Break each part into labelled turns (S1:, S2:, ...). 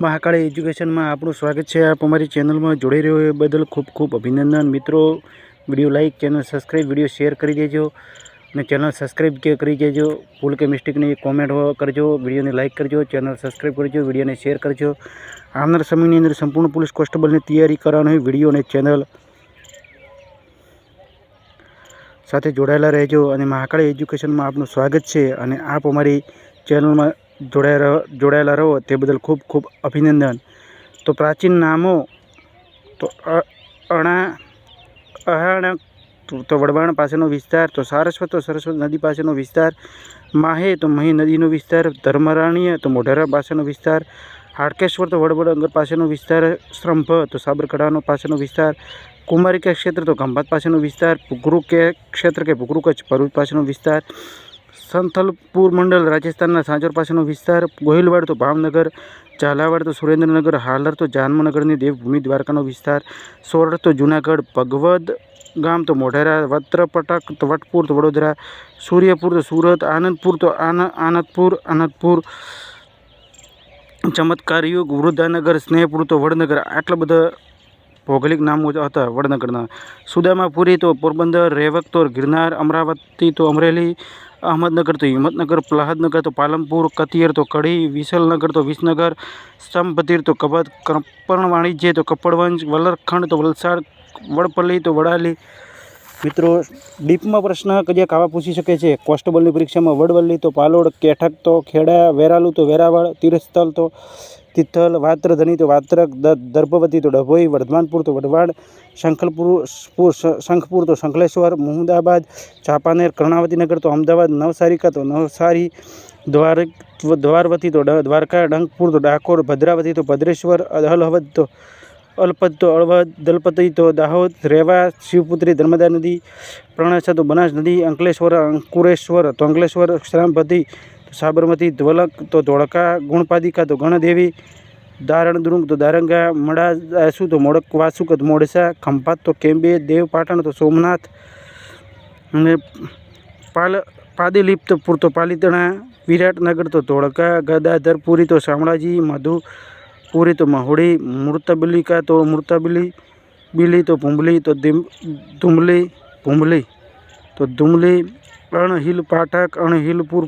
S1: મહાકાળી એજ્યુકેશનમાં આપણું સ્વાગત છે। આપ અમારી ચેનલમાં જોડાઈ રહ્યો એ બદલ ખૂબ ખૂબ અભિનંદન। મિત્રો, video like, channel subscribe, video share કરી દેજો અને ચેનલ સબસ્ક્રાઈબ કરી દેજો। ભૂલ કે મિસ્ટેકની કોમેન્ટ કરજો, વિડીયોને લાઇક કરજો, ચેનલ સબસ્ક્રાઈબ કરજો, વિડીયોને શેર કરજો। આવનાર સમયની અંદર સંપૂર્ણ પોલીસ કોન્સ્ટેબલની તૈયારી કરવાનો હોય વિડીયો અને ચેનલ સાથે જોડાયેલા રહેજો અને મહાકાળી એજ્યુકેશનમાં આપનું સ્વાગત છે અને આપ અમારી ચેનલમાં જોડાયેલા રહો તે બદલ ખૂબ ખૂબ અભિનંદન। તો પ્રાચીન નામો તો અહાણ તો વડવાણ પાસેનો વિસ્તાર, તો સારસ્વત તો સરસ્વત નદી પાસેનો વિસ્તાર, માહે તો મહી નદીનો વિસ્તાર, ધર્મરાણીય તો મોઢેરા પાસેનો વિસ્તાર, હાડકેશ્વર તો વડવડ અંગર પાસેનો વિસ્તાર, સ્ત્રંભ તો સાબરકાંઠાનો પાસેનો વિસ્તાર, કુમારિકા ક્ષેત્ર તો ખંભાત પાસેનો વિસ્તાર, ભુગરુ કે ક્ષેત્ર કે ભુગરુ કચ્છ ભરૂચ પાસેનો વિસ્તાર, સંથલપુર મંડળ રાજસ્થાનના સાંજોર પાસેનો વિસ્તાર, ગોહિલવાડ તો ભાવનગર, ઝાલાવાડ તો સુરેન્દ્રનગર, હાલર તો જામનગરની દેવભૂમિ દ્વારકાનો વિસ્તાર, સોરઠ તો જૂનાગઢ, ભગવદ ગામ તો મોઢેરા, વત્રપટક તો વટપુર તો વડોદરા, સૂર્યપુર તો સુરત, આનંદપુર તો આનંદપુર, ચમત્કારયુગ વૃદ્ધાનગર, સ્નેહપુર તો વડનગર। આટલા બધા ભૌગોલિક નામો હતા વડનગરના। સુદામાપુરી તો પોરબંદર, રેવક તો ગિરનાર, અમરાવતી તો અમરેલી, અહમદનગર તો હિંમતનગર, પ્રહલાદનગર તો પાલનપુર, કતિયર તો કડી, વિસલનગર તો વિસનગર, સ્તંભતીર તો કબત, કરપણ વાણિજ્ય તો કપડવંજ, વલરખંડ તો વલસાડ, વડપલ્લી તો વડાલી। મિત્રો, ડીપમાં પ્રશ્ન કદાચ આવા પૂછી શકે છે કોન્સ્ટેબલની પરીક્ષામાં। વડવલ્લી તો પાલોડ, કેઠક તો ખેડા, વેરાલુ તો વેરાવળ, તીરસ્થલ તો તિથલ, વાત્રધની તો વાત્રક, દર્ભવતી તો ડભોઈ, વર્ધમાનપુર તો વઢવાણ, શંખપુર તો શંખલેશ્વર, મુહમ્મદાબાદ, ચાંપાનેર, કર્ણાવતીનગર તો અમદાવાદ, નવસારિકા તો નવસારી, દ્વારવતી તો દ્વારકા, ડંકપુર તો ડાકોર, ભદ્રાવતી તો ભદ્રેશ્વર, અલપદ તો અળવદ, દલપતિ તો દાહોદ, રેવા, શિવપુત્રી નર્મદા નદી, પ્રણાસા તો બનાસ નદી, અંકલેશ્વર અંકુરેશ્વર તો અંકલેશ્વર, શ્રામપતિ તો સાબરમતી, ધ્વલક તો ધોળકા, ગુણપાદિકા તો ગણદેવી, દારણદુર્ગ તો દારંગા, મડાસુ તો મોડકવાસુ તો મોડસા, ખંભાત તો કેમ્બે, દેવપાટણ તો સોમનાથ અને પાદીલિપ્તપુર તો પાલિતણા, વિરાટનગર તો ધોળકા, ગદાધરપુરી તો શામળાજી, મધુપુરી તો મહુડી, મૂર્તબલિકા તો મૂર્તબિલી તો ભૂંબલી તો ધુમલી, અણહિલ પાઠક, અણહિલપુર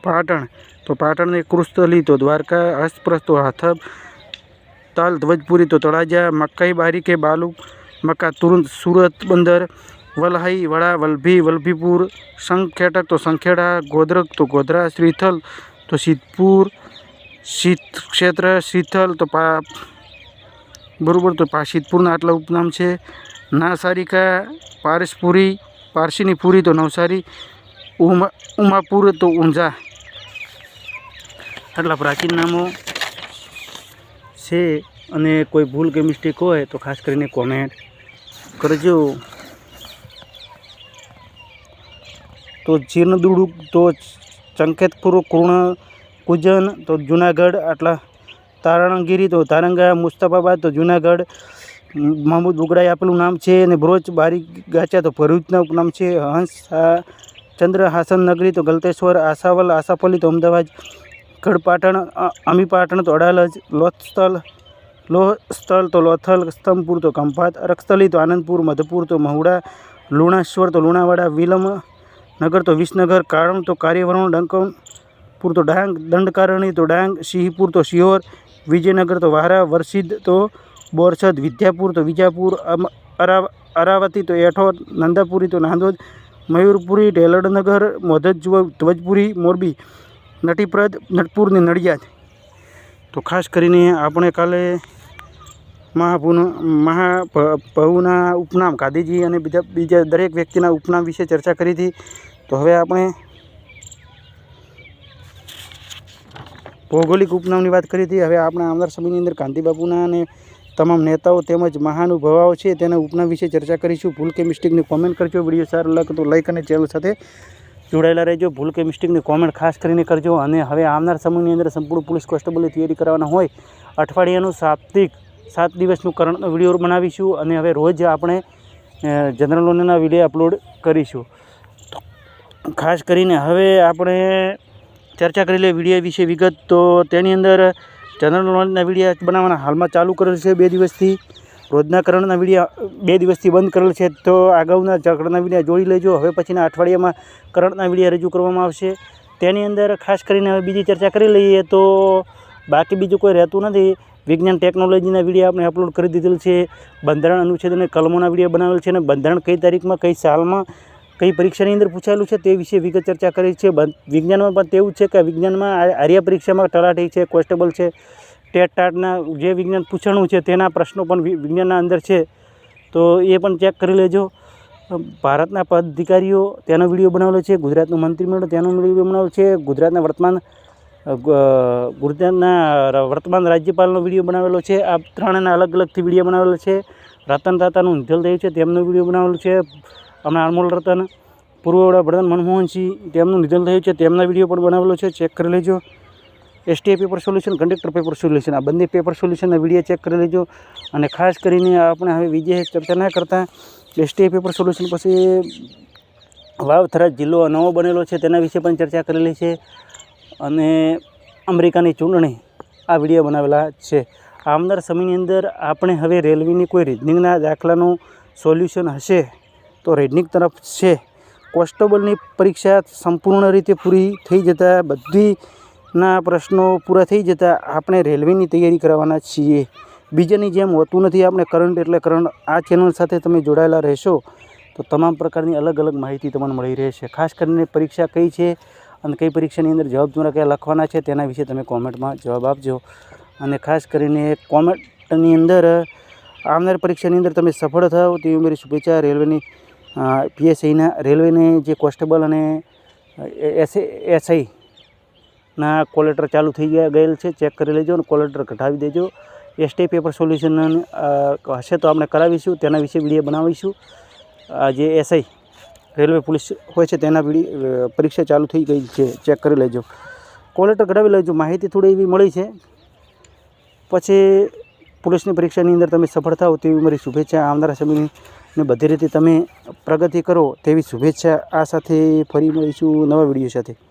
S1: પાટણ તો પાટણને કૃસ્તલી તો દ્વારકા, હસ્તપ્રસ્થ તો હાથબ, તાલ ધ્વજપુરી તો તળાજા, મકાઈ બારી કે બાલુ મકા તુરંત સુરત બંદર, વલહાઈ વડા વલભી વલભીપુર, સંખેટક તો સંખેડા, ગોધરક તો ગોધરા, શ્રીથલ તો સિદ્ધપુર, ક્ષેત્ર શ્રીથલ તો બરોબર તો સિદ્ધપુરના આટલા ઉપનામ છે। નાસારિકા પારસીની પુરી તો નવસારી, ઉમાપુર તો ઊંઝા। આટલા પ્રાચીન નામો છે અને કોઈ ભૂલ કે મિસ્ટેક હોય તો ખાસ કરીને કોમેન્ટ કરજો। તો જીર્ણદુડુક તો ચંકેતપુર, કુર્ણ કુજન તો જુનાગઢ, આટલા તારણગીરી તો તારંગા, મુસ્તફાબાદ તો જુનાગઢ, મહમૂદ બુગડાએ આપેલું નામ છે અને બ્રોચ બારી ગાચા તો ભરૂચના ઉપનામ છે, હંસ ચંદ્ર હાસન નગરી તો ગલતેશ્વર, આશાવલ આશાપલ્લી તો અમદાવાદ, ગઢપાટણ અમીપાટણ તો અડાલજ, લોહસ્થલ તો લોથલ, સ્તંભપુર તો ખંભાત, અરક્ષતલી તો આનંદપુર, મધપુર તો મહુડા, લુણાશ્વર તો લુણાવાડા, વિલમનગર તો વિસનગર, કાળમ તો કાર્યવરણ, ડંકપુર તો ડાંગ, દંડકારણી તો ડાંગ, સિંહપુર તો શિહોર, વિજયનગર તો વારા, વરસિદ્ધ તો બોરસદ, વિદ્યાપુર તો વિજાપુર, અરાવતી તો એઠોર, નંદાપુરી તો નાંદોદ, મયુરપુરી ઢેલડનગર, ધ્વજપુરી મોરબી, નટપુરની નડિયાદ। તો ખાસ કરીને આપણે કાલે મહાપહુના ઉપનામ ગાંધીજી અને બીજા દરેક વ્યક્તિના ઉપનામ વિશે ચર્ચા કરી હતી। તો હવે આપણે ભૌગોલિક ઉપનામની વાત કરી હતી। હવે આપણે આવનાર સમયની અંદર ગાંધી બાપુના અને તમામ નેતાઓ તેમજ મહાનુભાવો છે તેના ઉપનામ વિશે ચર્ચા કરીશું। ભૂલ કે મિસ્ટેકની કોમેન્ટ કરજો, વિડીયો સારો લાગે તો લાઈક અને ચેનલ સાથે જોડાયેલા રહેજો। ભૂલ કે મિસ્ટેકની કોમેન્ટ ખાસ કરીને કરજો। અને હવે આવનાર સમયની અંદર સંપૂર્ણ પોલીસ કોન્સ્ટેબલની તૈયારી કરવાના હોય અઠવાડિયાનું સાપ્તાહિક 7 દિવસનું કરંટનો વિડીયો બનાવીશું અને હવે રોજ આપણે જનરલ નોલેજના વિડીયો અપલોડ કરીશું। ખાસ કરીને હવે આપણે ચર્ચા કરી લે વિડીયો વિશે વિગત। તો તેની અંદર જનરલ નોલેજના વિડીયો બનાવવાના હાલમાં ચાલુ કરેલ છે 2 દિવસથી. રોજના કરંટના વિડીયો 2 દિવસથી બંધ કરેલ છે, તો અગાઉના કરંટના વિડીયો જોઈ લેજો. હવે પછીના અઠવાડિયામાં કરંટના વિડીયો રજૂ કરવામાં આવશે. તેની અંદર ખાસ કરીને હવે બીજી ચર્ચા કરી લઈએ તો બાકી બીજું કોઈ રહેતું નથી. વિજ્ઞાન ટેકનોલોજીના વિડીયો આપણે અપલોડ કરી દીધેલ છે. બંધારણ અનુચ્છેદ અને કલમોના વિડીયો બનાવેલ છે અને બંધારણ કઈ તારીખમાં કઈ સાલમાં કઈ પરીક્ષાની અંદર પૂછાયેલું છે તે વિશે વિગત ચર્ચા કરી છે. વિજ્ઞાનમાં પણ તેવું છે કે વિજ્ઞાનમાં આર્ય પરીક્ષામાં તલાટી છે, કોન્સ્ટેબલ છે, ટેટ ટાટના જે વિજ્ઞાન પૂછાણું છે તેના પ્રશ્નો પણ વિજ્ઞાનના અંદર છે, તો એ પણ ચેક કરી લેજો. ભારતના પદ અધિકારીઓ તેનો વિડીયો બનાવેલો છે. ગુજરાતનું મંત્રીમંડળ તેનો વિડીયો બનાવેલો છે. ગુજરાતના વર્તમાન રાજ્યપાલનો વિડીયો બનાવેલો છે. આ ત્રણેના અલગ અલગથી વિડીયો બનાવેલો છે. રતન તાતાનું નિધન થયું છે તેમનો વિડીયો બનાવેલો છે. હમણાં અનમોલ રતન, પૂર્વ વડાપ્રધાન મનમોહનસિંહ તેમનું નિધન થયું છે તેમના વિડીયો પણ બનાવેલો છે, ચેક કરી લેજો. STI paper solution, conductor paper solution, આ બંને પેપર સોલ્યુશનના વિડીયો ચેક કરી લેજો. અને ખાસ કરીને આપણે હવે બીજે ચર્ચા ના કરતાં એસટીઆઈ પેપર સોલ્યુશન પછી વાવ-થરાદ જિલ્લો નવો બનેલો છે તેના વિશે પણ ચર્ચા કરેલી છે. અને અમેરિકાની ચૂંટણી આ વિડીયો બનાવેલા છે. આવનાર સમયની અંદર આપણે હવે રેલવેની કોઈ રીઝનિંગના દાખલાનું સોલ્યુશન હશે તો રીઝનિંગ તરફ છે. કોન્સ્ટેબલની પરીક્ષા સંપૂર્ણ રીતે પૂરી થઈ જતાં, બધીના પ્રશ્નો પૂરા થઈ જતાં આપણે રેલવેની તૈયારી કરવાના છીએ. બીજાની જેમ હોતું નથી. આપણે કરંટ એટલે કરંટ આ ચેનલ સાથે તમે જોડાયેલા રહેશો તો તમામ પ્રકારની અલગ અલગ માહિતી તમને મળી રહેશે. ખાસ કરીને પરીક્ષા કઈ છે અને કઈ પરીક્ષાની અંદર જવાબ તમારા કયા લખવાના છે તેના વિશે તમે કોમેન્ટમાં જવાબ આપજો. અને ખાસ કરીને કોમેન્ટની અંદર આવનાર પરીક્ષાની અંદર તમે સફળ થાઓ તેવી મારી શુભેચ્છા. રેલવેની પીએસઆઈના રેલવેને જે કોન્સ્ટેબલ અને એસઆઈના કોલ લેટર ચાલુ થઈ ગયેલ છે, ચેક કરી લેજો અને કોલ લેટર ઘટાવી દેજો. એસટી પેપર સોલ્યુશન હશે તો આપણે કરાવીશું, તેના વિશે વિડીયો બનાવીશું. જે એસઆઈ રેલવે પોલીસ હોય છે તેના પરીક્ષા ચાલુ થઈ ગઈ છે, ચેક કરી લેજો. કોલ લેટર ઘટાવી લેજો. માહિતી થોડી એવી મળી છે. પછી પોલીસની પરીક્ષાની અંદર તમે સફળ થાઓ તેવી મારી શુભેચ્છા. આવનારા સમયની બધી રીતે તમે પ્રગતિ કરો તેવી શુભેચ્છા. આ સાથે ફરી મળીશું નવા વિડીયો સાથે.